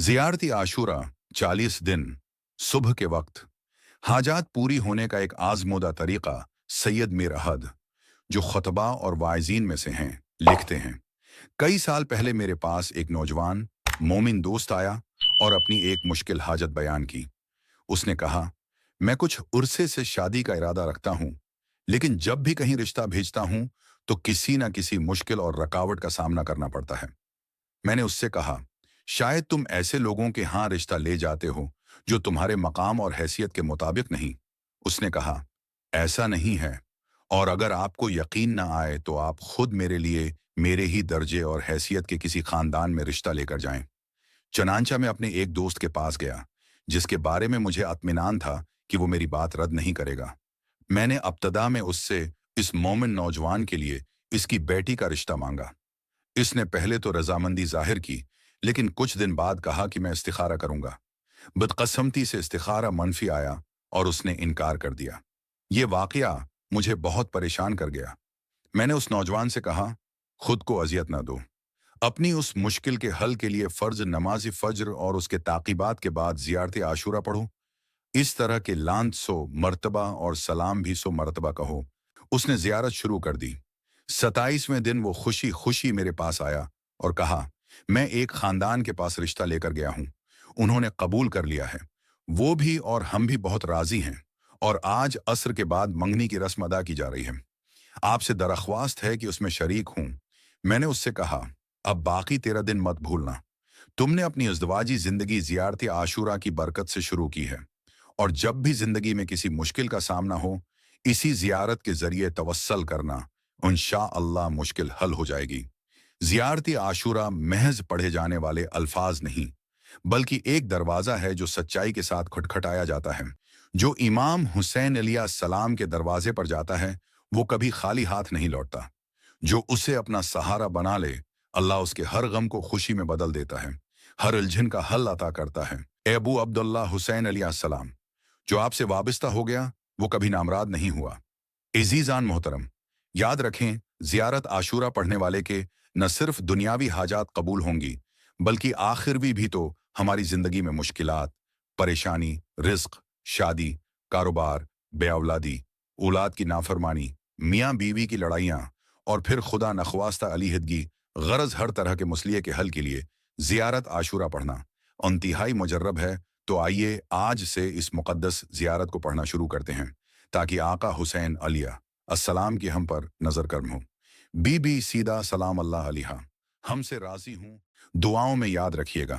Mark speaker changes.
Speaker 1: ज़ियारती आशूरा 40 दिन सुबह के वक्त हाजात पूरी होने का एक आजमूदा तरीका सैयद मीर अहद, जो खुतबा और वाइज़ीन में से हैं, लिखते हैं। कई साल पहले मेरे पास एक नौजवान मोमिन दोस्त आया और अपनी एक मुश्किल हाजत बयान की। उसने कहा, मैं कुछ उर्से से शादी का इरादा रखता हूँ, लेकिन जब भी कहीं रिश्ता भेजता हूँ तो किसी न किसी मुश्किल और रकावट का सामना करना पड़ता है। मैंने उससे कहा, शायद तुम ऐसे लोगों के यहाँ रिश्ता ले जाते हो जो तुम्हारे मकाम और हैसियत के मुताबिक नहीं। उसने कहा, ऐसा नहीं है, और अगर आपको यकीन ना आए तो आप खुद मेरे लिए मेरे ही दर्जे और हैसियत के किसी खानदान में रिश्ता लेकर जाएं। चनांचा में अपने एक दोस्त के पास गया, जिसके बारे में मुझे इत्मीनान था कि वो मेरी बात रद्द नहीं करेगा। मैंने अब्तदा में उससे इस मोमिन नौजवान के लिए इसकी बेटी का रिश्ता मांगा। इसने पहले तो रजामंदी जाहिर की, लेकिन कुछ दिन बाद कहा कि मैं इस्तिखारा करूंगा। बदकस्मती से इस्तिखारा मनफी आया और उसने इनकार कर दिया। ये वाकया मुझे बहुत परेशान कर गया। मैंने उस नौजवान से कहा, खुद को अजियत ना दो। अपनी उस मुश्किल के हल के लिए फर्ज नमाज फज्र और उसके ताकीबात के बाद ज़ियारत आशूरा पढ़ो। इस तरह के लांत सो मर्तबा और सलाम भी सो मर्तबा कहो। उसने ज़ियारत शुरू कर दी। 27वें दिन वो खुशी खुशी मेरे पास आया और कहा, मैं एक खानदान के पास रिश्ता लेकर गया हूँ। उन्होंने कबूल कर लिया है। वो भी और हम भी बहुत राजी हैं, और आज असर के बाद मंगनी की रस्म अदा की जा रही है। आपसे दरख्वास्त है कि उसमें शरीक हूँ। मैंने उससे कहा, अब बाकी 13 दिन मत भूलना। तुमने अपनी इज़्दवाजी ज़िंदगी ज़ियारत आशूरा की बरकत से शुरू की है, और जब भी ज़िंदगी में किसी मुश्किल का सामना हो, इसी ज़ियारत के ज़रिए तवस्सल करना। इंशाअल्लाह मुश्किल हल हो जाएगी। ज़ियारत आशूरा महज पढ़े जाने वाले अल्फाज नहीं, बल्कि एक दरवाज़ा है जो सच्चाई के साथ खटखटाया जाता है। जो इमाम हुसैन अलैहि सलाम के दरवाजे पर जाता है, वो कभी खाली हाथ नहीं लौटता। जो उसे अपना सहारा बना ले, अल्लाह उसके हर गम को खुशी में बदल देता है, हर उलझन का हल अता करता है। ए अबू अब्दुल्ला हुसैन अलैहि सलाम, जो आपसे वाबस्ता हो गया, वो कभी नामराद नहीं हुआ। इज़ीज़ान मोहतरम, याद रखें, ज़ियारत आशूरा पढ़ने वाले के न सिर्फ दुनियावी हाजात कबूल होंगी, बल्कि आखिरवी भी तो हमारी ज़िंदगी में मुश्किलात, परेशानी, रिज़्क, शादी, कारोबार, बेऔलादी, औलाद की नाफरमानी, मियाँ बीवी की लड़ाइयाँ, और फिर खुदा नखवास्ता अलीहदगी, गरज हर तरह के मसले के हल के लिए ज़ियारत आशूरा पढ़ना इंतहाई मुजर्रब है। तो आइए आज से इस मुक़द्दस ज़ियारत को पढ़ना शुरू करते हैं, ताकि आका हुसैन अलिया अस्सलाम की हम पर नजर कर्म हो। बीबी सीदा सलाम अल्लाह अलैहा, हमसे राजी हूँ, दुआओं में याद रखिएगा।